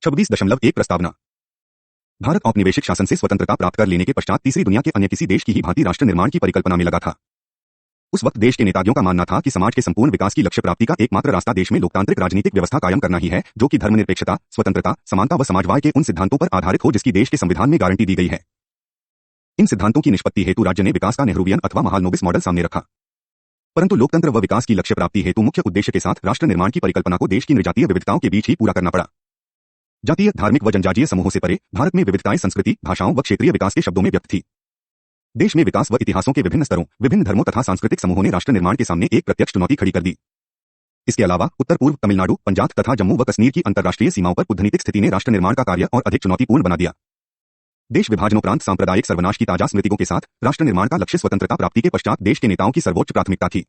26.1 प्रस्तावना। भारत औपनिवेशिक शासन से स्वतंत्रता प्राप्त कर लेने के पश्चात तीसरी दुनिया के अन्य किसी देश की ही भांति राष्ट्र निर्माण की परिकल्पना में लगा था। उस वक्त देश के नेताओं का मानना था कि समाज के संपूर्ण विकास की लक्ष्य प्राप्ति का एकमात्र रास्ता देश में लोकतांत्रिक राजनीतिक व्यवस्था कायम करना ही है, जो कि धर्मनिरपेक्षता, स्वतंत्रता, समानता व समाजवाद के उन सिद्धांतों पर आधारित हो जिसकी देश के संविधान में गारंटी दी गई है। इन सिद्धांतों की निष्पत्ति हेतु राज्य ने विकास का नेहरूवियन अथवा महालनोबिस मॉडल सामने रखा, परंतु लोकतंत्र व विकास की लक्ष्य प्राप्ति हेतु मुख्य उद्देश्य के साथ राष्ट्र निर्माण की परिकल्पना को देश की नृजातीय विविधताओं के बीच ही पूरा करना पड़ा। जातीय, धार्मिक व जनजातीय समूहों से परे भारत में विविधताएं संस्कृति, भाषाओं व क्षेत्रीय विकास के शब्दों में व्यक्त थी। देश में विकास व इतिहासों के विभिन्न स्तरों, विभिन्न धर्मों तथा सांस्कृतिक समूहों ने राष्ट्र निर्माण के सामने एक प्रत्यक्ष चुनौती खड़ी कर दी। इसके अलावा उत्तर पूर्व तमिलनाडु, पंजाब तथा जम्मू व कश्मीर की अंतर्राष्ट्रीय सीमाओं पर कूटनीतिक स्थिति ने राष्ट्र निर्माण का कार्य और अधिक चुनौतीपूर्ण बना दिया। देश विभाजनोपरांत सांप्रदायिक सर्वनाश की ताजा स्मृतियों के साथ राष्ट्र निर्माण का लक्ष्य स्वतंत्रता प्राप्ति के पश्चात देश के नेताओं की सर्वोच्च प्राथमिकता थी।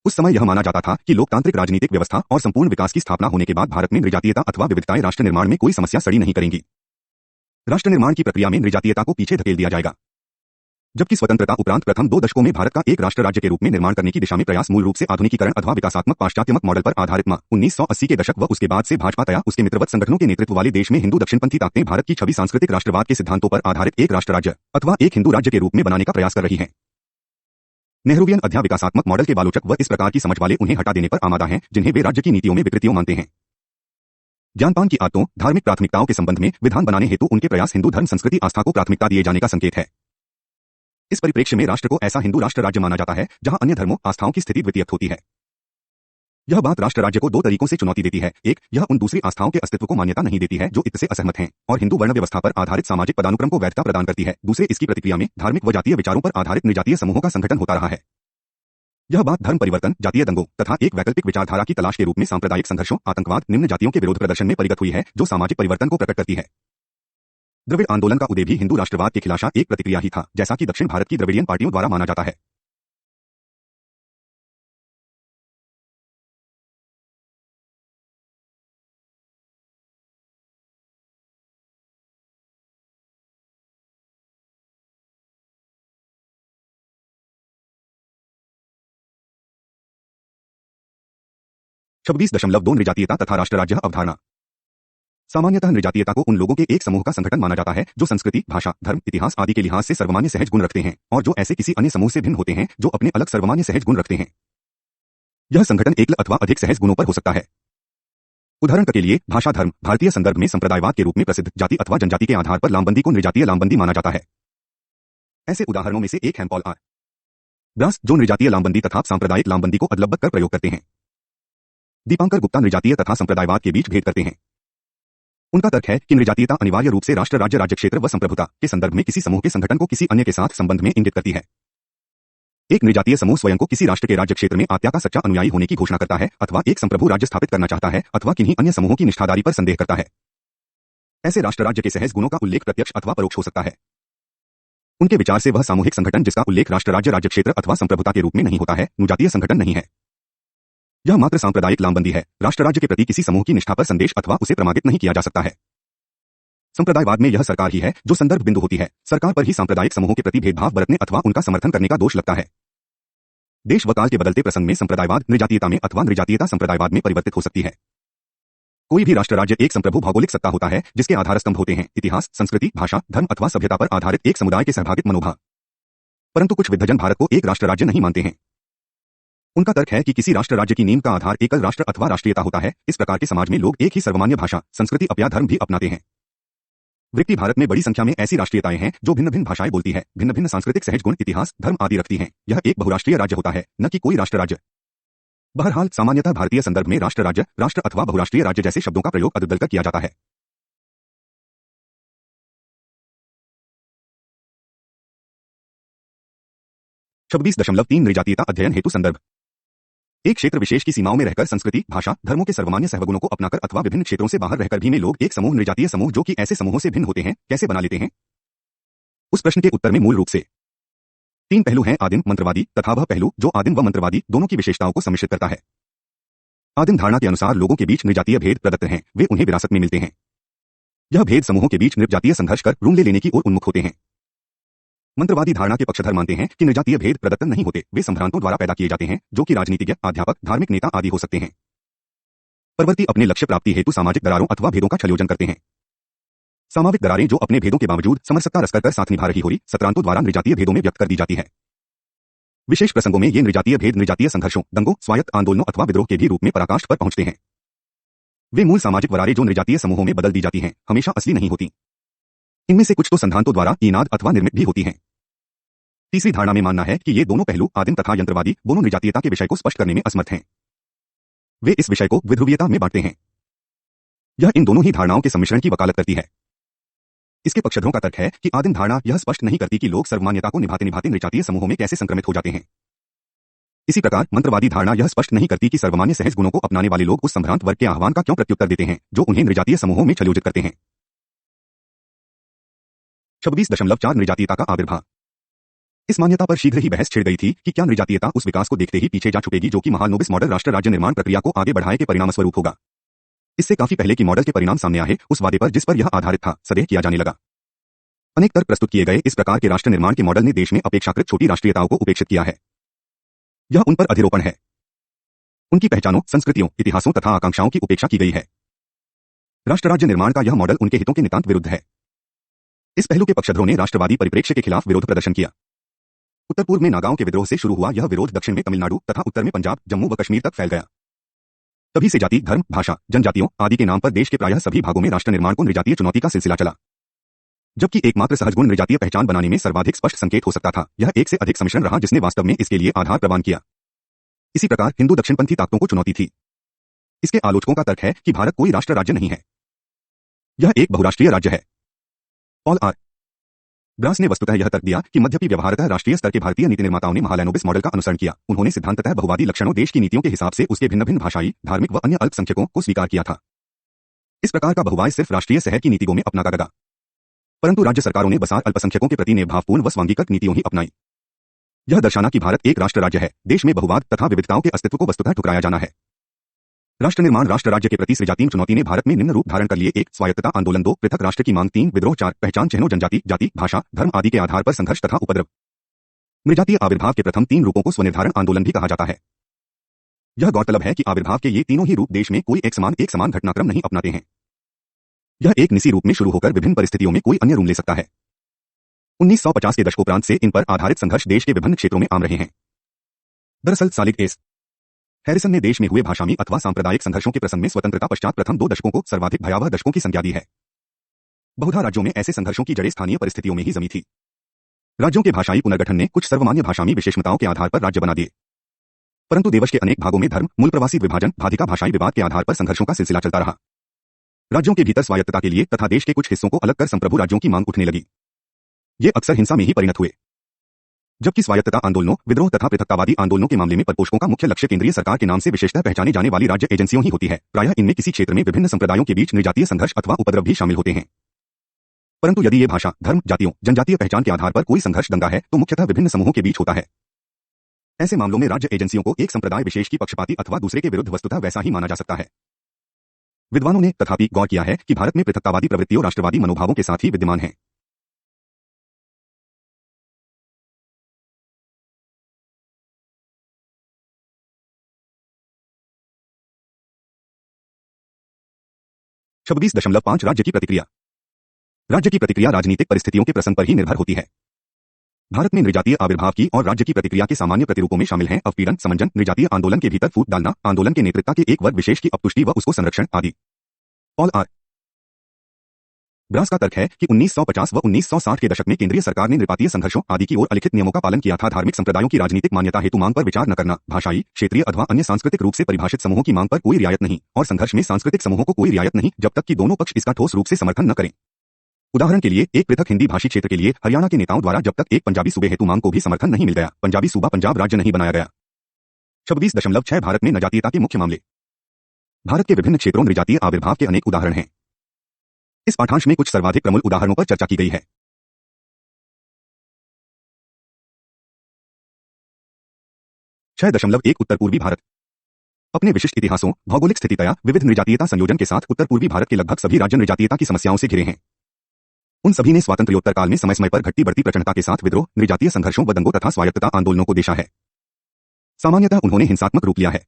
उस समय यह माना जाता था कि लोकतांत्रिक राजनीतिक व्यवस्था और संपूर्ण विकास की स्थापना होने के बाद भारत में नृजातीयता अथवा विविधताएं राष्ट्र निर्माण में कोई समस्या सड़ी नहीं करेंगी। राष्ट्र निर्माण की प्रक्रिया में नृजातीयता को पीछे धकेल दिया जाएगा, जबकि स्वतंत्रता उपरांत प्रथम 2 दशकों में भारत का एक राष्ट्र राज्य के रूप में निर्माण करने की दिशा में प्रयास मूल रूप से आधुनिकीकरण अथवा विकासात्मक पाश्चात्യമक मॉडल पर आधारित 1980 के दशक व उसके बाद से भाजपा तया उसके मित्रवत संगठनों के नेतृत्व वाले देश में हिंदू दक्षिणपंथी ताकतें भारत की छवि सांस्कृतिक राष्ट्रवाद के सिद्धांतों पर आधारित एक राष्ट्र राज्य अथवा एक हिंदू राज्य के रूप में बनाने का प्रयास कर रही है। नेहरूवियन अध्या विकासात्मक मॉडल के बालोचक व इस प्रकार की समझ वाले उन्हें हटा देने पर आमादा हैं, जिन्हें वे राज्य की नीतियों में विकृतियों मानते हैं। ज्ञानपान की आदतों, धार्मिक प्राथमिकताओं के संबंध में विधान बनाने हेतु उनके प्रयास हिंदू धर्म संस्कृति आस्था को प्राथमिकता दिए जाने का संकेत है। इस परिप्रेक्ष्य में राष्ट्र को ऐसा हिंदू राष्ट्र राज्य माना जाता है जहां अन्य धर्मों, आस्थाओं की स्थिति द्वितीयक होती है। यह बात राष्ट्र राज्य को 2 तरीकों से चुनौती देती है। एक, यह उन दूसरी आस्थाओं के अस्तित्व को मान्यता नहीं देती है जो इससे असहमत हैं और हिंदू वर्ण व्यवस्था पर आधारित सामाजिक पदानुक्रम को वैधता प्रदान करती है। दूसरे, इसकी प्रतिक्रिया में धार्मिक व जातीय विचारों पर आधारित नृजातीय समूहों का संगठन होता रहा है। यह बात धर्म परिवर्तन, जातीय दंगों तथा एक वैकल्पिक विचारधारा की तलाश के रूप में सांप्रदायिक संघर्षों, आतंकवाद, निम्न जातियों के विरोध प्रदर्शन में परिगत हुई है, जो सामाजिक परिवर्तन को प्रकट करती है। द्रविड़ आंदोलन का उदय भी हिंदू राष्ट्रवाद के खिलाफ एक प्रतिक्रिया ही था, जैसा कि दक्षिण भारत की द्रविड़ियन पार्टियों द्वारा माना जाता है। छब्बीस दशमलव 2 नृजातीयता तथा राष्ट्र राज्य अवधारणा। सामान्यतः नृजातीयता को उन लोगों के एक समूह का संगठन माना जाता है जो संस्कृति, भाषा, धर्म, इतिहास आदि के लिहाज से सर्वमान्य सहज गुण रखते हैं और जो ऐसे किसी अन्य समूह से भिन्न होते हैं जो अपने अलग सर्वमान्य सहज गुण रखते हैं। यह संगठन एक अथवा अधिक सहज गुणों पर हो सकता है। उदाहरण के लिए भाषा, धर्म, भारतीय संदर्भ में संप्रदायवाद के रूप में प्रसिद्ध जाति अथवा जनजाति के आधार पर लामबंदी को नृजातीय लामबंदी माना जाता है। ऐसे उदाहरणों में से एक है पॉल आर. व्यास, जो नृजातीय लामबंदी तथा सांप्रदायिक लामबंदी को अदलबद्ध कर प्रयोग करते हैं। दीपांकर गुप्ता नृजातीय तथा संप्रदायवाद के बीच भेद करते हैं। उनका तर्क है कि नृजातीयता अनिवार्य रूप से राष्ट्र राज्य राज्य क्षेत्र व संप्रभुता के संदर्भ में किसी समूह के संगठन को किसी अन्य के साथ संबंध में इंगित करती है। एक नृजातीय समूह स्वयं को किसी राष्ट्र के राज्य क्षेत्र में आज्ञा का सच्चा अनुयायी होने की घोषणा करता है अथवा एक संप्रभु राज्य स्थापित करना चाहता है अथवा किन्हीं अन्य समूहों की निष्ठादारी पर संदेह करता है। ऐसे राष्ट्र राज्य के सहज गुणों का उल्लेख प्रत्यक्ष अथवा परोक्ष हो सकता है। उनके विचार से वह सामूहिक संगठन जिसका उल्लेख राष्ट्र राज्य राज्य क्षेत्र अथवा संप्रभुता के रूप में नहीं होता है, नृजातीय संगठन नहीं है। यह मात्र सांप्रदायिक लामबंदी है। राष्ट्र राज्य के प्रति किसी समूह की निष्ठा पर संदेश अथवा उसे प्रमाणित नहीं किया जा सकता है। संप्रदायवाद में यह सरकार ही है जो संदर्भ बिंदु होती है। सरकार पर ही सांप्रदायिक समूहों के प्रति भेदभाव बरतने अथवा उनका समर्थन करने का दोष लगता है। देश व काल के बदलते प्रसंग में संप्रदायवाद नृजातीयता में अथवा नृजातीयता संप्रदायवाद में परिवर्तित हो सकती है। कोई भी राष्ट्र राज्य एक संप्रभु भौगोलिक सत्ता होता है जिसके आधार स्तंभ होते हैं इतिहास, संस्कृति, भाषा, धर्म अथवा सभ्यता पर आधारित एक समुदाय के सहभागित मनोभाव। परंतु कुछ विद्वजन भारत को एक राष्ट्र राज्य नहीं मानते हैं। उनका तर्क है कि किसी राष्ट्र राज्य की नींव का आधार एकल राष्ट्र अथवा राष्ट्रीयता होता है। इस प्रकार के समाज में लोग एक ही सर्वमान्य भाषा, संस्कृति अथवा धर्म भी अपनाते हैं। वृत्ति भारत में बड़ी संख्या में ऐसी राष्ट्रीयताएं हैं जो भिन्न भिन्न भाषाएं बोलती है, भिन्न भिन्न सांस्कृतिक सहज गुण, इतिहास, धर्म आदि रखती हैं। यह एक बहुराष्ट्रीय राज्य होता है, न कि कोई राष्ट्र राज्य। बहरहाल सामान्यतः भारतीय संदर्भ में राष्ट्र राज्य, राष्ट्र अथवा बहुराष्ट्रीय राज्य जैसे शब्दों का प्रयोग अदल कर किया जाता है। छब्बीस दशमलव 3 नृजातीयता अध्ययन हेतु संदर्भ। एक क्षेत्र विशेष की सीमाओं में रहकर संस्कृति, भाषा, धर्मों के सर्वमान्य सहगुणों को अपनाकर अथवा विभिन्न क्षेत्रों से बाहर रहकर भी में लोग एक समूह नृजातीय समूह जो कि ऐसे समूहों से भिन्न होते हैं कैसे बना लेते हैं? उस प्रश्न के उत्तर में मूल रूप से 3 पहलू हैं। आदिम, मंत्रवादी तथा वह पहलू जो आदिम व मंत्रवादी दोनों की विशेषताओं को सम्मिश्रित करता है। आदिम धारणा के अनुसार लोगों के बीच नृजातीय भेद प्रदत्त हैं, वे उन्हें विरासत में मिलते हैं। यह भेद समूहों के बीच नृजातीय संघर्ष कर रूम ले लेने की ओर उन्मुख होते हैं। मंत्रवादी धारणा के पक्षधर मानते हैं कि नृजातीय भेद प्रदत्त नहीं होते, वे संभ्रांतों द्वारा पैदा किए जाते हैं जो कि राजनीतिज्ञ, अध्यापक, धार्मिक नेता आदि हो सकते हैं। परवर्ती अपने लक्ष्य प्राप्ति हेतु सामाजिक दरारों अथवा भेदों का छलयोजन करते हैं। सामाजिक दरारें जो अपने भेदों के बावजूद समरसता रस कर साथ निभा रही होरी सत्रांतों द्वारा नृजातीय भेदों में व्यक्त कर दी जाती है। विशेष प्रसंगों में ये नृजातीय भेद नृजातीय संघर्षों, दंगों, स्वायत्त आंदोलनों अथवा विद्रोह के भी रूप में पराकाष्ठ पर पहुंचते हैं। वे मूल सामाजिक वरारें जो नृजातीय समूहों में बदल दी जाती हैं, हमेशा असली नहीं होती। इनमें से कुछ तो संधानों द्वारा ईनाद अथवा निर्मित भी होती हैं। तीसरी धारणा में मानना है कि ये दोनों पहलू आदिम तथा यंत्रवादी दोनों नृजातीयता के विषय को स्पष्ट करने में असमर्थ हैं। वे इस विषय को द्विध्रुवीयता में बांटते हैं। यह इन दोनों ही धारणाओं के सम्मिश्रण की वकालत करती है। इसके पक्षधरों का तर्क है कि आदिम धारणा यह स्पष्ट नहीं करती कि लोग सर्वमान्यता को निभाते निभाते नृजातीय समूहों में कैसे संक्रमित हो जाते हैं। इसी प्रकार मंत्रवादी धारणा यह स्पष्ट नहीं करती कि सर्वमान्य सहज गुणों को अपनाने वाले लोग उस संभ्रांत वर्ग के आह्वान का क्यों प्रत्युत्तर देते हैं जो उन्हें नृजातीय समूहों में छलयोजित करते हैं। 26.4 नृजातीयता का आविर्भाव। इस मान्यता पर शीघ्र ही बहस छिड़ गई थी कि क्या नृजातीयता उस विकास को देखते ही पीछे जा छुपेगी जो कि महालनोबिस मॉडल राष्ट्र राज्य निर्माण प्रक्रिया को आगे बढ़ाए के परिणामस्वरूप होगा। इससे काफी पहले की मॉडल के परिणाम सामने आए, उस वादे पर जिस पर यह आधारित था सदैव किया जाने लगा। अनेक तर्क प्रस्तुत किए गए। इस प्रकार के राष्ट्र निर्माण के मॉडल ने देश में अपेक्षाकृत छोटी राष्ट्रीयताओं को उपेक्षित किया है। यह उन पर अधिरोपण है। उनकी पहचानों, संस्कृतियों, इतिहासों तथा आकांक्षाओं की उपेक्षा की गई है। राष्ट्र राज्य निर्माण का यह मॉडल उनके हितों के नितांत विरुद्ध है। इस पहलू के पक्षधरों ने राष्ट्रवादी परिप्रेक्ष्य के खिलाफ विरोध प्रदर्शन किया। उत्तर पूर्व में नागाओं के विद्रोह से शुरू हुआ यह विरोध दक्षिण में तमिलनाडु तथा उत्तर में पंजाब, जम्मू व कश्मीर तक फैल गया। तभी से जाति, धर्म, भाषा, जनजातियों आदि के नाम पर देश के प्रायः सभी भागों में राष्ट्र निर्माण को नृजातीय चुनौती का सिलसिला चला। जबकि एकमात्र सहज गुण नृजातीय पहचान बनाने में सर्वाधिक स्पष्ट संकेत हो सकता था, यह एक से अधिक सम्मिश्रण रहा जिसने वास्तव में इसके लिए आधार प्रदान किया। इसी प्रकार हिंदू दक्षिणपंथी ताकतों को चुनौती थी। इसके आलोचकों का तर्क है कि भारत कोई राष्ट्र राज्य नहीं है, यह एक बहुराष्ट्रीय राज्य है। पॉल आर ब्रास ने वस्तुतः यह तर्क दिया कि मध्यपि व्यवहारतः राष्ट्रीय स्तर के भारतीय नीति निर्माताओं ने महालनोबिस मॉडल का अनुसरण किया। उन्होंने सिद्धांततः बहुवादी लक्षणों देश की नीतियों के हिसाब से उसके भिन्न भिन्न भाषाई, धार्मिक व अन्य अल्पसंख्यकों को स्वीकार किया था। इस प्रकार का बहुवाद सिर्फ राष्ट्रीय सहज की नीतियों में अपना गया, परंतु राज्य सरकारों ने बसार अल्पसंख्यकों के प्रति निभावपूर्ण व स्वांगीकृत नीतियों ही अपनाई। यह दर्शाना कि भारत एक राष्ट्र राज्य है, देश में बहुवाद तथा विविधताओं के अस्तित्व को वस्तुतः ठुकराया जाना है। राष्ट्र निर्माण राष्ट्र राज्य के प्रति सृजातीय चुनौती ने भारत में निम्न रूप धारण कर लिए। 1 स्वायत्तता आंदोलन, 2 पृथक राष्ट्र की मांग, 3 विद्रोह, 4 पहचान चिन्हों जनजाति, जाति, भाषा, धर्म आदि के आधार पर संघर्ष तथा उपद्रव। नृजातीय आविर्भाव के प्रथम 3 रूपों को स्वनिर्धारण आंदोलन भी कहा जाता है। यह गौरतलब है कि आविर्भाव के ये तीनों ही रूप देश में कोई एक समान घटनाक्रम नहीं अपनाते हैं। यह एक निसी रूप में शुरू होकर विभिन्न परिस्थितियों में कोई अन्य रूप ले सकता है। 1950 के दशकोपरांत से इन पर आधारित संघर्ष देश के विभिन्न क्षेत्रों में आम रहे हैं। दरअसल सालिक एस हैरिसन ने देश में हुए भाषाई अथवा सांप्रदायिक संघर्षों के प्रसंग में स्वतंत्रता पश्चात प्रथम 2 दशकों को सर्वाधिक भयावह दशकों की संज्ञा दी है। बहुधा राज्यों में ऐसे संघर्षों की जड़ें स्थानीय परिस्थितियों में ही जमी थी। राज्यों के भाषाई पुनर्गठन ने कुछ सर्वमान्य भाषाई विशेषताओं के आधार पर राज्य बना दिए, परंतु देश के अनेक भागों में धर्म, मूल प्रवासी विभाजन, भाषिका भाषाई विवाद के आधार पर संघर्षों का सिलसिला चलता रहा। राज्यों के भीतर स्वायत्तता के लिए तथा देश के कुछ हिस्सों को अलग कर संप्रभु राज्यों की मांग उठने लगी। ये अक्सर हिंसा में ही परिणत हुए। जबकि स्वायत्तता आंदोलनों, विद्रोह तथा पृथकतावादी आंदोलनों के मामले में पदपोषकों का मुख्य लक्ष्य केंद्रीय सरकार के नाम से विशेषतः पहचाने जाने वाली राज्य एजेंसियों ही होती है। प्रायः इनमें किसी क्षेत्र में विभिन्न संप्रदायों के बीच नृजातीय संघर्ष अथवा उपद्रव भी शामिल होते हैं। परंतु यदि ये भाषा, धर्म, जातियों, जनजातीय पहचान के आधार पर कोई संघर्ष दंगा है तो मुख्यतः विभिन्न समूहों के बीच होता है। ऐसे मामलों में राज्य एजेंसियों को एक संप्रदाय विशेष की पक्षपाती अथवा दूसरे के विरुद्ध वस्तुतः वैसा ही माना जा सकता है। विद्वानों ने तथापि गौर किया है कि भारत में पृथकतावादी प्रवृत्तियों राष्ट्रवादी मनोभावों के साथ ही विद्यमान है। छब्बीस दशमलव 5 राज्य की प्रतिक्रिया। राज्य की प्रतिक्रिया राजनीतिक परिस्थितियों के प्रसंग पर ही निर्भर होती है। भारत में नृजातीय आविर्भाव की और राज्य की प्रतिक्रिया के सामान्य प्रतिरूपों में शामिल हैं अवपीड़न, समंजन, नृजातीय आंदोलन के भीतर फूट डालना, आंदोलन के नेतृत्व के एक वर्ग विशेष की अपतुष्टि व उसको संरक्षण आदि। पॉल आर ब्रास का तर्क है कि 1950 व 1960 के दशक में केंद्रीय सरकार ने नृपातीय संघर्षों आदि की ओर अलिखित नियमों का पालन किया था। धार्मिक संप्रदायों की राजनीतिक मान्यता हेतु मांग पर विचार न करना, भाषाई, क्षेत्रीय अथवा अन्य सांस्कृतिक रूप से परिभाषित समूहों की मांग पर कोई रियायत नहीं और संघर्ष में सांस्कृतिक समूहों को कोई रियायत नहीं जब तक कि दोनों पक्ष इसका ठोस रूप से समर्थन न करें। उदाहरण के लिए एक पृथक हिंदी भाषी क्षेत्र के लिए हरियाणा के नेताओं द्वारा जब तक एक पंजाबी सूबे हेतु मांग को भी समर्थन नहीं मिल गया, पंजाबी सूबा पंजाब राज्य नहीं बनाया गया। 26.6 भारत में नृजातीयता के मुख्य मामले। भारत के विभिन्न क्षेत्रों नृजातीय आविर्भाव के अनेक उदाहरण हैं। इस पाठांश में कुछ सर्वाधिक प्रमुख उदाहरणों पर चर्चा की गई है। 6.1 उत्तर पूर्वी भारत अपने विशिष्ट इतिहासों, भौगोलिक स्थितितया, विविध नृजातीयता संयोजन के साथ उत्तर पूर्वी भारत के लगभग सभी राज्य नृजातीयता की समस्याओं से घिरे हैं। उन सभी ने स्वातंत्र्योत्तर काल में समय समय पर घटती बढ़ती प्रचंडता के साथ विद्रोह, नृजातीय संघर्षों व दंगों तथा स्वायत्तता आंदोलनों को देखा है। सामान्यतः उन्होंने हिंसात्मक रूप लिया है।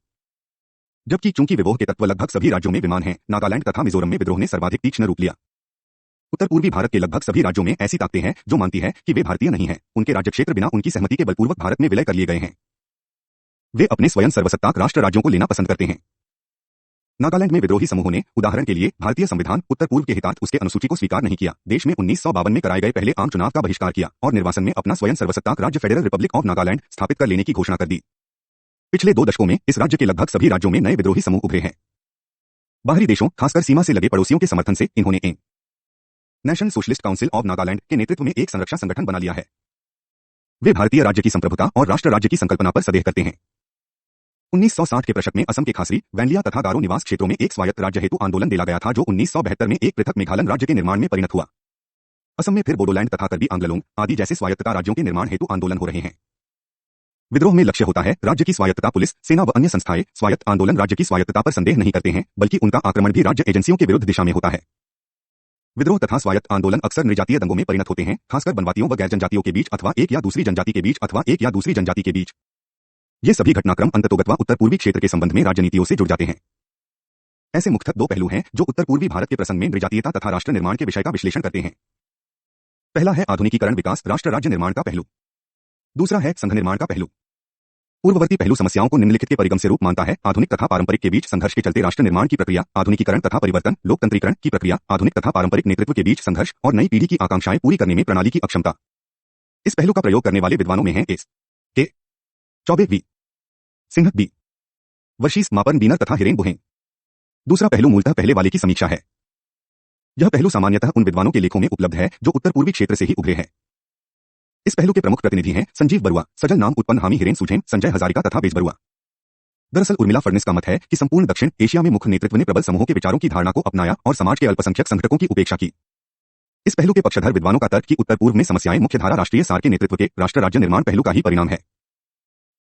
जबकि चूंकि विद्रोह के तत्व लगभग सभी राज्यों में विद्यमान हैं, नागालैंड तथा मिजोरम में विद्रोह ने सर्वाधिक तीक्ष्ण रूप लिया। उत्तर पूर्वी भारत के लगभग सभी राज्यों में ऐसी ताकतें हैं जो मानती है कि वे भारतीय नहीं हैं, उनके राज्य क्षेत्र बिना उनकी सहमति के बलपूर्वक भारत में विलय कर लिए गए हैं। वे अपने स्वयं सर्वसत्ताक राष्ट्र राज्यों को लेना पसंद करते हैं। नागालैंड में विद्रोही समूहों ने, उदाहरण के लिए, भारतीय संविधान उत्तर पूर्व के हितार्थ उसके अनुसूची को स्वीकार नहीं किया, देश में 1952 में कराए गए पहले आम चुनाव का बहिष्कार किया और निर्वासन में अपना स्वयं सर्वसत्ताक राज्य फेडरल रिपब्लिक ऑफ नागालैंड स्थापित कर लेने की घोषणा कर दी। पिछले 2 दशकों में इस राज्य के लगभग सभी राज्यों में नए विद्रोही समूह उभरे हैं। बाहरी देशों, खासकर सीमा से लगे पड़ोसियों के समर्थन से इन्होंने national socialist council of Nagaland के नेतृत्व में एक संरक्षा संगठन बना लिया है। वे भारतीय राज्य की संप्रभुता और राष्ट्र राज्य की संकल्पना पर संदेह करते हैं। 1960 के दशक में असम के खासरी, वैनलिया तथा गारो निवास क्षेत्रों में एक स्वायत्त राज्य हेतु आंदोलन दिला गया था, जो 1972 में एक पृथक मेघालय राज्य के निर्माण में परिणत हुआ। असम में फिर बोडोलैंड तथा कर्बी आंग्लोंग आदि जैसे स्वायत्तता राज्यों के निर्माण हेतु आंदोलन हो रहे हैं। विद्रोह में लक्ष्य होता है राज्य की स्वायत्तता। पुलिस, सेना व अन्य संस्थाएं स्वायत्त आंदोलन राज्य की स्वायत्तता पर संदेह नहीं करते हैं, बल्कि उनका आक्रमण भी राज्य एजेंसियों के विरुद्ध दिशा में होता है। विद्रोह तथा स्वायत्त आंदोलन अक्सर नृजातीय दंगों में परिणत होते हैं, खासकर वनवासियों व गैर जनजातियों के बीच अथवा एक या दूसरी जनजाति के बीच अथवा एक या दूसरी जनजाति के बीच। ये सभी घटनाक्रम अंततोगत्वा उत्तर पूर्वी क्षेत्र के संबंध में राजनीतियों से जुड़ जाते हैं। ऐसे मुख्यतः 2 पहलू हैं जो उत्तर पूर्वी भारत के प्रसंग में नृजातीयता तथा राष्ट्र निर्माण के विषय का विश्लेषण करते हैं। पहला है आधुनिकीकरण विकास राष्ट्र राज्य निर्माण का पहलू। दूसरा है संघ निर्माण का पहलू। पूर्ववर्ती पहलू समस्याओं को निम्नलिखित के परिगम से रूप मानता है: आधुनिक तथा पारंपरिक के बीच संघर्ष के चलते राष्ट्र निर्माण की प्रक्रिया, आधुनिकीकरण तथा परिवर्तन, लोकतंत्रीकरण की प्रक्रिया, आधुनिक तथा पारंपरिक नेतृत्व के बीच संघर्ष और नई पीढ़ी की आकांक्षाएं पूरी करने में प्रणाली की अक्षमता। इस पहलू का प्रयोग करने वाले विद्वानों में हैं एस के चौबे, वी सिंह, बी वर्शीस मापन, बीनर तथा हिरेन बुहेन। दूसरा पहलू मूलतः पहले वाले की समीक्षा है। यह पहलू सामान्यतः उन विद्वानों के लेखों में उपलब्ध है जो उत्तर पूर्वी क्षेत्र से ही उभरे हैं। इस पहलू के प्रमुख प्रतिनिधि हैं संजीव बरुआ, सजल नाम उत्पन्न हामी हिरेन सुझेन, संजय हजारिका तथा बेज बरुआ। दरअसल उर्मिला फडणिस का मत है कि संपूर्ण दक्षिण एशिया में मुख्य नेतृत्व ने प्रबल समूहों के विचारों की धारणा को अपनाया और समाज के अल्पसंख्यक संघटकों की उपेक्षा की। इस पहलू के पक्षधर विद्वानों का तर्क कि उत्तर पूर्व में समस्याएं मुख्यधारा राष्ट्रीय सार के नेतृत्व के राष्ट्र राज्य निर्माण पहलू का ही परिणाम है।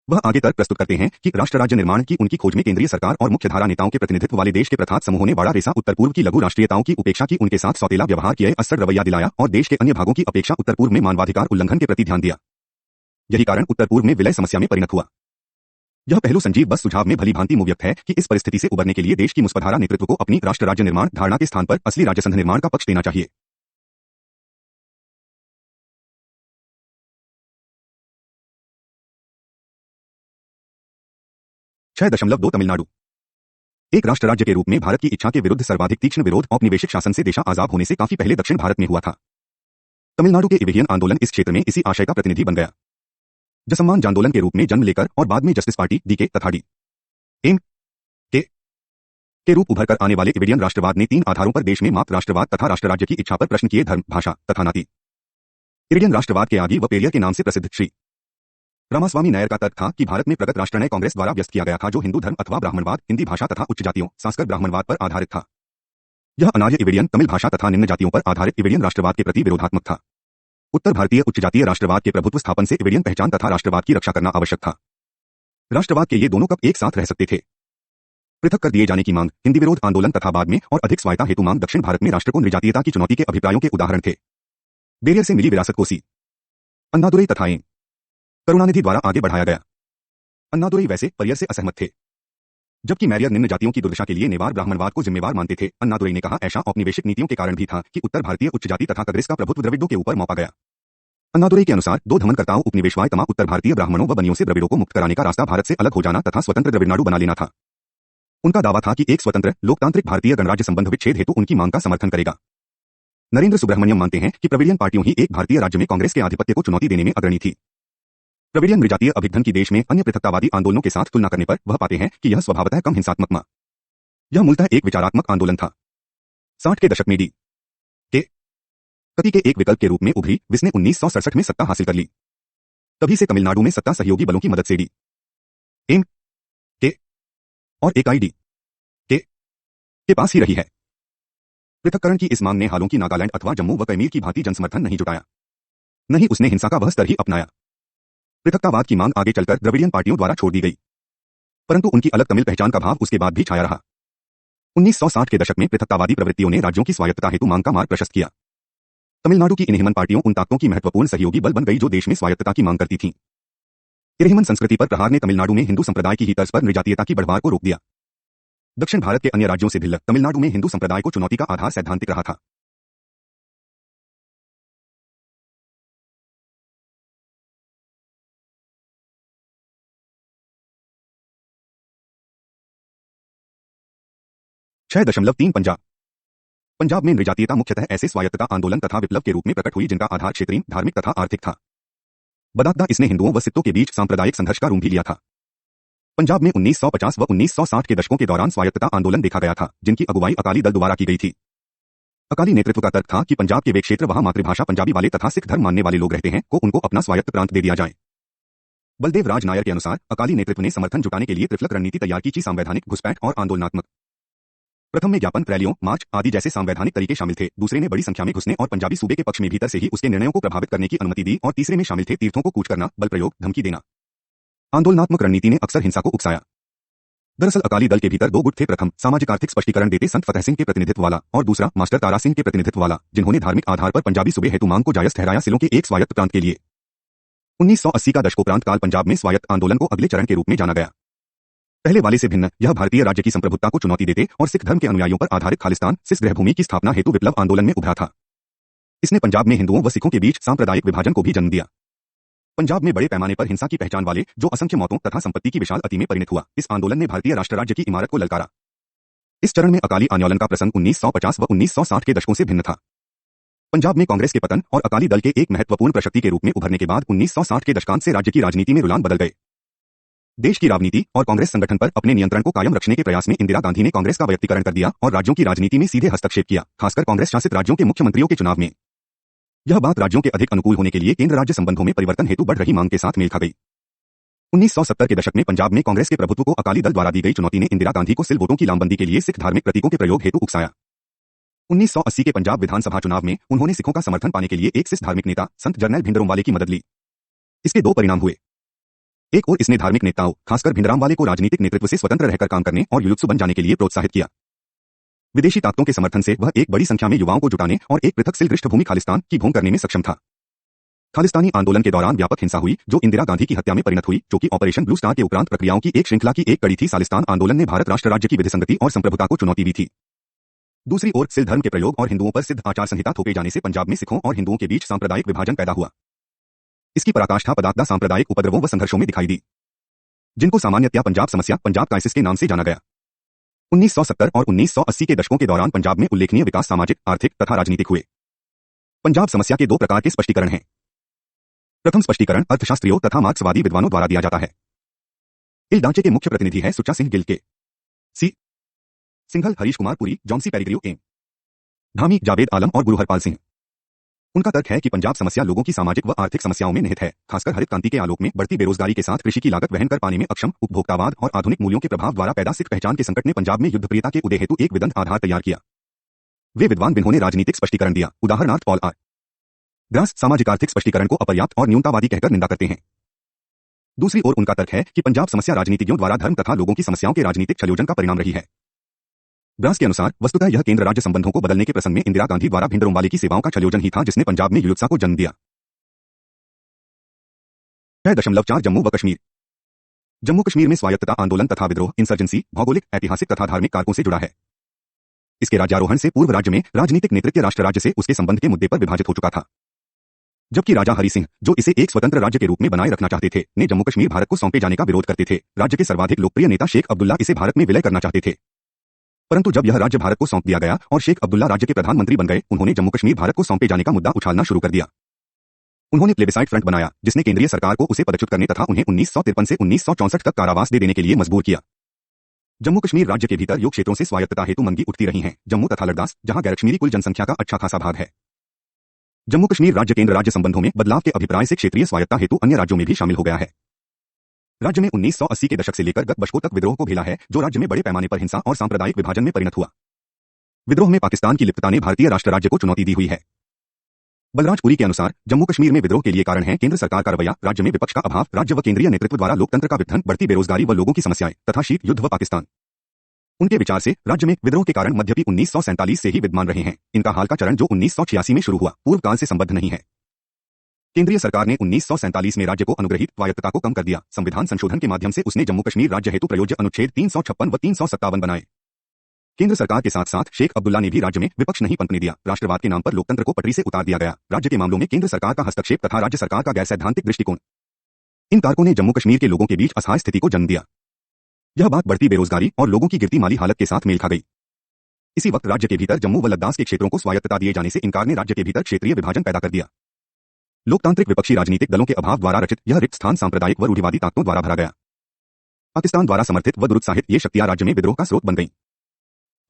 वह आगे तर्क प्रस्तुत करते हैं कि राष्ट्र राज्य निर्माण की उनकी खोज में केंद्रीय सरकार और मुख्यधारा नेताओं के प्रतिनिधित्व वाले देश के प्रथात समूहों ने बड़ा रेसा उत्तर पूर्व की लघु राष्ट्रीयताओं की उपेक्षा की, उनके साथ सौतेला व्यवहार किए, असर रवैया दिलाया और देश के अन्य भागों की अपेक्षा उत्तर पूर्व में मानवाधिकार उल्लंघन के प्रति ध्यान दिया। यही कारण उत्तर पूर्व में विलय समस्या में परिणत हुआ। यह पहलू संजीव बस सुझाव में भली भांति मुव्यक्त है कि इस परिस्थिति से उबरने के लिए देश की मुस्पधारा नेतृत्व को अपनी राष्ट्र राज्य निर्माण धारणा के स्थान पर असली राज्य संघ निर्माण का पक्ष देना चाहिए। 6.2 तमिलनाडु एक राष्ट्र राज्य के रूप में भारत की इच्छा के विरुद्ध सर्वाधिक तीक्ष्ण विरोध औपनिवेशिक शासन से देश आजाद होने से काफी पहले दक्षिण भारत में हुआ था। तमिलनाडु के इवेरियन आंदोलन इस क्षेत्र में इसी आशय का प्रतिनिधि बन गया। जसम्मान आंदोलन के रूप में जन्म लेकर और बाद में जस्टिस पार्टी डीके तथा डी एम के रूप उभर कर आने वाले इवेरियन राष्ट्रवाद ने 3 आधारों पर देश में मात्र राष्ट्रवाद तथा राष्ट्र राज्य की इच्छा पर प्रश्न किए: धर्म, भाषा तथा नाती। इवेरियन राष्ट्रवाद के आदि व पेरियर के नाम से प्रसिद्ध श्री रामास्वामी नायर का तर्क था कि भारत में प्रगत राष्ट्र नए कांग्रेस द्वारा व्यस्त किया गया था, जो हिंदू धर्म अथवा ब्राह्मणवाद, हिंदी भाषा तथा उच्च जातियों सांस्कृतिक ब्राह्मणवाद पर आधारित था। यह अनार्य इवेरियन तमिल भाषा तथा निम्न जातियों पर आधारित इवेरियन राष्ट्रवाद के प्रति विरोधात्मक था। उत्तर भारतीय उच्च जातीय राष्ट्रवाद के प्रभुत्व स्थापन से इवेरियन पहचान तथा राष्ट्रवाद की रक्षा करना आवश्यक था। राष्ट्रवाद के ये दोनों कब एक साथ रह सकते थे? पृथक कर दिए जाने की मांग, हिंदी विरोध आंदोलन तथा बाद में और अधिक स्वायत्ता हेतु मांग दक्षिण भारत में राष्ट्र को नृजातीयता की चुनौती के अभिप्रायों के उदाहरण थे। बेरियर से मिली विरासत को सी अन्नादुरई तथा करुणानिधि द्वारा आगे बढ़ाया गया। अन्नादुरई वैसे परियर से असहमत थे, जबकि मैरियर निम्न जातियों की दुर्दशा के लिए नेवार ब्राह्मणवाद को जिम्मेवार मानते थे। अन्नादुरई ने कहा, ऐसा औपनिवेशिक नीतियों के कारण भी था कि उत्तर भारतीय उच्च जाति तथा कद्रिस का प्रभुत्व द्रविड़ों के ऊपर मौपा गया। अन्नादुरई के अनुसार 2 धमनकर्ताओं उपनिवेशवाय तमा उत्तर भारतीय ब्राह्मणों व बनियों से द्रविड़ों को मुक्त कराने का रास्ता भारत से अलग हो जाना तथा स्वतंत्र द्रविड़नाडु बना लेना था। उनका दावा था कि एक स्वतंत्र लोकतांत्रिक भारतीय गणराज्य संबंध विच्छेद हेतु उनकी मांग का समर्थन करेगा। नरेंद्र सुब्रह्मण्यम मानते हैं कि प्रविलियन पार्टियों ही एक भारतीय राज्य में कांग्रेस के आधिपत्य को चुनौती देने में अग्रणी थी। प्रविलियन नृजातीय अभिगम की देश में अन्य पृथकतावादी आंदोलनों के साथ तुलना करने पर वह पाते हैं कि यह स्वभावतः कम हिंसात्मक मा। यह मूलतः एक विचारात्मक आंदोलन था। 60 के दशक में डी के कति के एक विकल्प के रूप में उभरी, जिसने 1967 में सत्ता हासिल कर ली। तभी से तमिलनाडु में सत्ता सहयोगी बलों की मदद से डी एम के और एकाईडी के पास ही रही है। पृथक्करण की इस मांग ने हालों की नागालैंड अथवा जम्मू व कश्मीर की भांति जनसमर्थन नहीं जुटाया, न ही उसने हिंसा का वह स्तर ही अपनाया। पृथकतावाद की मांग आगे चलकर द्रविडियन पार्टियों द्वारा छोड़ दी गई, परंतु उनकी अलग तमिल पहचान का भाव उसके बाद भी छाया रहा। 1960 के दशक में पृथकतावादी प्रवृत्तियों ने राज्यों की स्वायत्तता हेतु मांग का मार्ग प्रशस्त किया। तमिलनाडु की इन्हेमन पार्टियों उन ताकतों की महत्वपूर्ण सहयोगी बल बन गई जो देश में स्वायत्तता की मांग करती थीं। इन्हेमन संस्कृति पर प्रहार ने तमिलनाडु में हिंदू संप्रदाय की ही तर्ज पर नृजातीयता की बढ़वार को रोक दिया। दक्षिण भारत के अन्य राज्यों से भिन्न तमिलनाडु में हिंदू संप्रदाय को चुनौती का आधार सैद्धांतिक रहा था। छह दशमलव तीन पंजाब में नृजातीयता मुख्यतः ऐसे स्वायत्तता आंदोलन तथा विप्लव के रूप में प्रकट हुई जिनका आधार क्षेत्रीय, धार्मिक तथा आर्थिक था। बदाख्ता इसने हिंदुओं व सिखों के बीच सांप्रदायिक संघर्ष का रूप भी लिया था। पंजाब में 1950 व 1960 के दशकों के दौरान स्वायत्तता आंदोलन देखा गया था, जिनकी अगुवाई अकाली दल द्वारा की गई थी। अकाली नेतृत्व का तर्क था कि पंजाब के वे क्षेत्र वहां मातृभाषा पंजाबी वाले तथा सिख धर्म मानने वाले लोग रहते हैं को उनको अपना स्वायत्त प्रांत दे दिया जाए। बलदेव राज नायर के अनुसार अकाली नेतृत्व ने समर्थन जुटाने के लिए त्रिफलक रणनीति तैयार की, संवैधानिक घुसपैठ और आंदोलनात्मक। प्रथम में ज्ञापन, रैलियों, मार्च आदि जैसे संवैधानिक तरीके शामिल थे। दूसरे में बड़ी संख्या में घुसने और पंजाबी सूबे के पक्ष में भीतर से ही उसके निर्णयों को प्रभावित करने की अनुमति दी, और तीसरे में शामिल थे तीर्थों को कूच करना, बल प्रयोग, धमकी देना। आंदोलनात्मक रणनीति ने अक्सर हिंसा को उकसाया। दरअसल अकाली दल के भीतर दो गुट थे। प्रथम सामाजिक आर्थिक स्पष्टीकरण देते संत फतेह सिंह के प्रतिनिधित्व वाला, और दूसरा मास्टर तारा सिंह के प्रतिनिधित्व वाला, जिन्होंने धार्मिक आधार पर पंजाबी सूबे हेतु मांग को जायज ठहराया सिलों के एक स्वायत्त प्रांत के लिए। 1980 का दशकोपरांत काल पंजाब में स्वायत्त आंदोलन को अगले चरण के रूप में जाना गया। पहले वाले से भिन्न यह भारतीय राज्य की संप्रभुता को चुनौती देते और सिख धर्म के अनुयायियों पर आधारित खालिस्तान सिस गृहभूमि की स्थापना हेतु विप्लव आंदोलन में उभरा था। इसने पंजाब में हिंदुओं व सिखों के बीच सांप्रदायिक विभाजन को भी जन्म दिया। पंजाब में बड़े पैमाने पर हिंसा की पहचान वाले, जो असंख्य मौतों तथा संपत्ति की विशाल अति में परिणत हुआ, इस आंदोलन ने भारतीय राष्ट्र राज्य की इमारत को ललकारा। इस चरण में अकाली आंदोलन का प्रसंग 1950 व 1960 के दशकों से भिन्न था। पंजाब में कांग्रेस के पतन और अकाली दल के एक महत्वपूर्ण प्रशक्ति के रूप में उभरने के बाद 1960 के दशकांत से राज्य की राजनीति में रुलान बदल गए। देश की राजनीति और कांग्रेस संगठन पर अपने नियंत्रण को कायम रखने के प्रयास में इंदिरा गांधी ने कांग्रेस का वैयक्तिकरण कर दिया और राज्यों की राजनीति में सीधे हस्तक्षेप किया, खासकर कांग्रेस शासित राज्यों के मुख्यमंत्रियों के चुनाव में। यह बात राज्यों के अधिक अनुकूल होने के लिए केंद्र राज्य संबंधों में परिवर्तन हेतु बढ़ रही मांग के साथ मेल खा गई। 1970 के दशक में पंजाब में कांग्रेस के प्रभुत्व को अकाली दल द्वारा दी गई चुनौती ने इंदिरा गांधी को सिल वोटों की लामबंदी के लिए सिख धार्मिक प्रतीकों के प्रयोग हेतु उकसाया। 1980 के पंजाब विधानसभा चुनाव में उन्होंने सिखों का समर्थन पाने के लिए एक सिख धार्मिक नेता संत जरनैल भिंडरामवाले की मदद ली। इसके दो परिणाम हुए। एक ओर इसने धार्मिक नेताओं, खासकर भिंडरामवाले को राजनीतिक नेतृत्व से स्वतंत्र रहकर काम करने और युयुत्सु बन जाने के लिए प्रोत्साहित किया। विदेशी ताकतों के समर्थन से वह एक बड़ी संख्या में युवाओं को जुटाने और एक पृथक सिल पृष्ठभूमि खालिस्तान की भोंग करने में सक्षम था। खालिस्तानी आंदोलन के दौरान व्यापक हिंसा हुई, जो इंदिरा गांधी की हत्या में परिणत हुई, जो कि ऑपरेशन ब्लू स्टार के उपरांत प्रक्रियाओं की एक श्रृंखला की एक कड़ी थी। खालिस्तान आंदोलन ने भारत राष्ट्र राज्य की विधिसंगति और संप्रभुता को चुनौती दी थी। दूसरी ओर सिल धर्म के प्रयोग और हिंदुओं पर सिद्ध आचार संहिता थोपे जाने से पंजाब में सिखों और हिंदुओं के बीच सांप्रदायिक विभाजन पैदा हुआ। इसकी पराकाष्ठा पदाख्ता सांप्रदायिक उपद्रवों व संघर्षों में दिखाई दी, जिनको सामान्यतया पंजाब समस्या, पंजाब क्राइसिस के नाम से जाना गया। 1970 और 1980 के दशकों के दौरान पंजाब में उल्लेखनीय विकास सामाजिक, आर्थिक तथा राजनीतिक हुए। पंजाब समस्या के दो प्रकार के स्पष्टीकरण हैं। प्रथम स्पष्टीकरण अर्थशास्त्रियों तथा मार्क्सवादी विद्वानों द्वारा दिया जाता है। इस ढांचे के मुख्य प्रतिनिधि है Sucha Singh Gill K C Singhal, Harish Kumar Puri, John C Peregrio M Dhami, Javed Alam और गुरु हरपाल सिंह। उनका तर्क है कि पंजाब समस्या लोगों की सामाजिक व आर्थिक समस्याओं में निहित है, खासकर हरित क्रांति के आलोक में बढ़ती बेरोजगारी के साथ कृषि की लागत वहन कर पाने में अक्षम, उपभोक्तावाद और आधुनिक मूल्यों के प्रभाव द्वारा पैदा सिख पहचान के संकट ने पंजाब में युद्धप्रियता के उदय हेतु एक विदंत आधार तैयार किया। वे विद्वान जिन्होंने राजनीतिक स्पष्टीकरण दिया, उदाहरणार्थ पॉल आर ग्रास, सामाजिक आर्थिक स्पष्टीकरण को अपर्याप्त और न्यूनतावादी कहकर निंदा करते हैं। दूसरी ओर उनका तर्क है कि पंजाब समस्या राजनीतिज्ञों द्वारा धर्म तथा लोगों की समस्याओं के राजनीतिक छलयोजन का परिणाम रही है। ब्रास के अनुसार वस्तुतः यह केंद्र राज्य संबंधों को बदलने के प्रसंग में इंदिरा गांधी द्वारा भिंडरामवाले की सेवाओं का छलयोजन ही था, जिसने पंजाब में युयुत्सा को जन्म दिया। 6.4 जम्मू व कश्मीर। जम्मू कश्मीर में स्वायत्तता आंदोलन तथा विद्रोह इंसर्जेंसी भौगोलिक, ऐतिहासिक तथा धार्मिक कारकों से जुड़ा है। इसके राज्यारोहण से पूर्व राज्य में राजनीतिक नेतृत्व राष्ट्र राज्य से उसके संबंध के मुद्दे पर विभाजित हो चुका था, जबकि राजा हरि सिंह, जो इसे एक स्वतंत्र राज्य के रूप में बनाए रखना चाहते थे, ने जम्मू कश्मीर भारत को सौंपे जाने का विरोध करते थे। राज्य के सर्वाधिक लोकप्रिय नेता शेख अब्दुल्ला इसे भारत में विलय करना चाहते थे, परंतु जब यह राज्य भारत को सौंप दिया गया और शेख अब्दुल्ला राज्य के प्रधानमंत्री बन गए, उन्होंने जम्मू कश्मीर भारत को सौंपे जाने का मुद्दा उछालना शुरू कर दिया। उन्होंने प्लेबिसाइट फ्रंट बनाया, जिसने केंद्रीय सरकार को उसे पदच्युत करने तथा उन्हें 1953 से 1964 तक कारावास दे देने के लिए मजबूर किया। जम्मू कश्मीर राज्य के भीतर योग क्षेत्रों से स्वायत्तता हेतु मंगी उठती रही हैं, जम्मू तथा लद्दाख, जहां गैर कश्मीरी कुल जनसंख्या का अच्छा खासा भाग है। जम्मू कश्मीर राज्य केंद्र राज्य संबंधों में बदलाव के अभिप्राय से क्षेत्रीय स्वायत्तता हेतु अन्य राज्यों में भी शामिल हो गया है। राज्य में 1980 के दशक से लेकर गत दशकों तक विद्रोह को झेला है, जो राज्य में बड़े पैमाने पर हिंसा और सांप्रदायिक विभाजन में परिणत हुआ। विद्रोह में पाकिस्तान की लिप्तता ने भारतीय राष्ट्र राज्य को चुनौती दी हुई है। बलराजपुरी के अनुसार जम्मू कश्मीर में विद्रोह के लिए कारण है केंद्र सरकार का रवैया, राज्य में विपक्ष का अभाव, राज्य व केंद्रीय नेतृत्व द्वारा लोकतंत्र का विघटन, बढ़ती बेरोजगारी व लोगों की समस्याएं तथा शीत युद्ध व पाकिस्तान। उनके विचार से राज्य में विद्रोह के कारण मध्यपी 1947 से ही विद्यमान रहे हैं। इनका हाल का चरण जो 1986 में शुरू हुआ, पूर्व काल से संबद्ध नहीं है। केंद्रीय सरकार ने 1947 में राज्य को अनुग्रहित स्वायत्तता को कम कर दिया। संविधान संशोधन के माध्यम से उसने जम्मू कश्मीर राज्य हेतु प्रयोज्य अनुच्छेद 356 व 357 बनाए। केंद्र सरकार के साथ साथ शेख अब्दुल्ला ने भी राज्य में विपक्ष नहीं पनपने दिया। राष्ट्रवाद के नाम पर लोकतंत्र को पटरी से उतार दिया गया। राज्य के मामलों में केंद्र सरकार का हस्तक्षेप तथा राज्य सरकार का गैर सैद्धांतिक दृष्टिकोण, इन कारकों ने जम्मू कश्मीर के लोगों के बीच असहाय स्थिति को जन्म दिया। यह बात बढ़ती बेरोजगारी और लोगों की गिरती माली हालत के साथ मेल खा गई। इसी वक्त राज्य के भीतर जम्मू व लद्दाख के क्षेत्रों को स्वायत्तता दिए जाने से इनकार ने राज्य के भीतर क्षेत्रीय विभाजन पैदा कर दिया। लोकतांत्रिक विपक्षी राजनीतिक दलों के अभाव द्वारा रचित यह रिक्त स्थान सांप्रदायिक व रूढ़िवादी ताकतों द्वारा भरा गया। पाकिस्तान द्वारा समर्थित व दुरुत्साहित ये शक्तियां राज्य में विद्रोह का स्रोत बन गईं।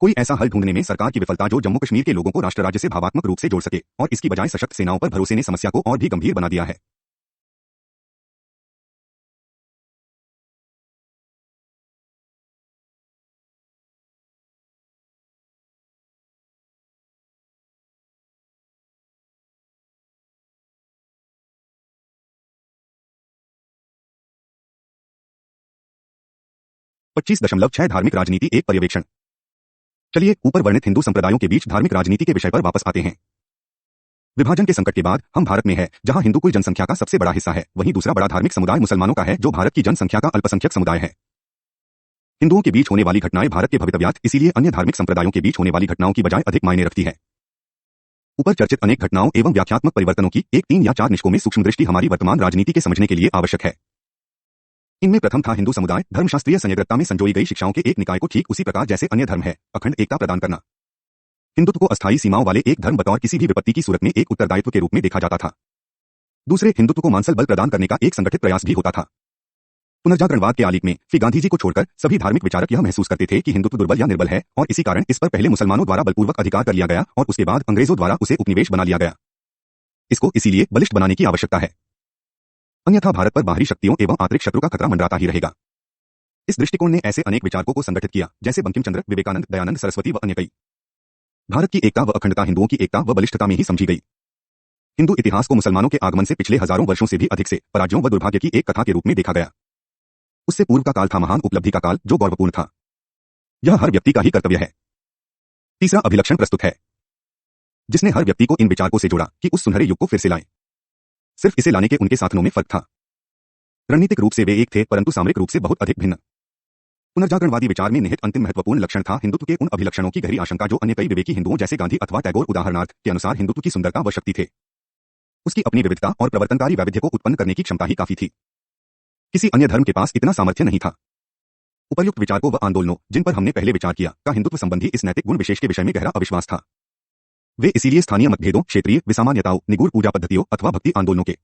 कोई ऐसा हल ढूंढने में सरकार की विफलता जो जम्मू कश्मीर के लोगों को राष्ट्र राज्य से भावात्मक रूप से जोड़ सके और इसकी बजाय सशक्त सेनाओं पर भरोसे ने समस्या को और भी गंभीर बना दिया है। (25.6) धार्मिक राजनीति एक पर्यवेक्षण। चलिए ऊपर वर्णित हिंदू संप्रदायों के बीच धार्मिक राजनीति के विषय पर वापस आते हैं। विभाजन के संकट के बाद हम भारत में है, जहां हिंदू कुल जनसंख्या का सबसे बड़ा हिस्सा है, वहीं दूसरा बड़ा धार्मिक समुदाय मुसलमानों का है, जो भारत की जनसंख्या का अल्पसंख्यक समुदाय है। हिंदुओं के बीच होने वाली घटनाएं भारत के भवितव्यात इसीलिए अन्य धार्मिक संप्रदायों के बीच होने वाली घटनाओं की बजाय अधिक मायने रखती है। ऊपर चर्चित अनेक घटनाओं एवं व्याख्यात्मक परिवर्तनों की एक 3 या 4 निष्कों में सूक्ष्म दृष्टि हमारी वर्तमान राजनीति के समझने के लिए आवश्यक है। इनमें प्रथम था हिंदू समुदाय धर्मशास्त्रीय संयग्रता में संजोई गई शिक्षाओं के एक निकाय को ठीक उसी प्रकार जैसे अन्य धर्म है अखंड एकता प्रदान करना। हिंदुत्व को अस्थायी सीमाओं वाले एक धर्म बतौर किसी भी विपत्ति की सूरत में एक उत्तरदायित्व के रूप में देखा जाता था। दूसरे, हिंदुत्व को मानसल बल प्रदान करने का एक संगठित प्रयास भी होता था। पुनर्जागरणवाद के आलिक में फिर गांधी जी को छोड़कर सभी धार्मिक विचारक यह महसूस करते थे कि हिंदुत्व दुर्बल या निर्बल है और इसी कारण इस पर पहले मुसलमानों द्वारा बलपूर्वक अधिकार कर लिया गया और उसके बाद अंग्रेजों द्वारा उसे उपनिवेश बना लिया गया। इसको इसीलिए बलिष्ठ बनाने की आवश्यकता है, अन्यथा भारत पर बाहरी शक्तियों एवं आंतरिक शत्रु का खतरा मंडराता ही रहेगा। इस दृष्टिकोण ने ऐसे अनेक विचारकों को संगठित किया जैसे बंकिम चंद्र, विवेकानंद, दयानंद सरस्वती व अन्य कई। भारत की एकता व अखंडता हिंदुओं की एकता व बलिष्ठता में ही समझी गई। हिंदू इतिहास को मुसलमानों के आगमन से पिछले हजारों वर्षों से भी अधिक से पराजयों व दुर्भाग्य की एक कथा के रूप में देखा गया। उससे पूर्व का काल था महान उपलब्धि का काल, जो गौरवपूर्ण था। यह हर व्यक्ति का ही कर्तव्य है। तीसरा अभिलक्षण प्रस्तुत है, जिसने हर व्यक्ति को इन विचारकों से जोड़ा कि उस सुनहरे युग को फिर से लाएं। सिर्फ इसे लाने के उनके साधनों में फर्क था। रणनीतिक रूप से वे एक थे, परंतु सामरिक रूप से बहुत अधिक भिन्न। पुनर्जागरणवादी विचार में निहित अंतिम महत्वपूर्ण लक्षण था हिंदुत्व के उन अभिलक्षणों की गहरी आशंका जो अन्य कई विवेकी हिंदुओं जैसे गांधी अथवा टैगोर उदाहरणार्थ के अनुसार हिंदुत्व की सुंदरता व शक्ति थे। उसकी अपनी विविधता और प्रवर्तनकारी वैविध्य को उत्पन्न करने की क्षमता ही काफी थी। किसी अन्य धर्म के पास इतना सामर्थ्य नहीं था। उपर्युक्त विचारकों व आंदोलनों जिन पर हमने पहले विचार किया का हिंदुत्व संबंधी इस नैतिक गुण विशेष के विषय में गहरा अविश्वास था। वे इसीलिए स्थानीय मतभेदों, क्षेत्रीय विसामान्यताओं, निगूढ़ पूजा पद्धतियों अथवा भक्ति आंदोलनों के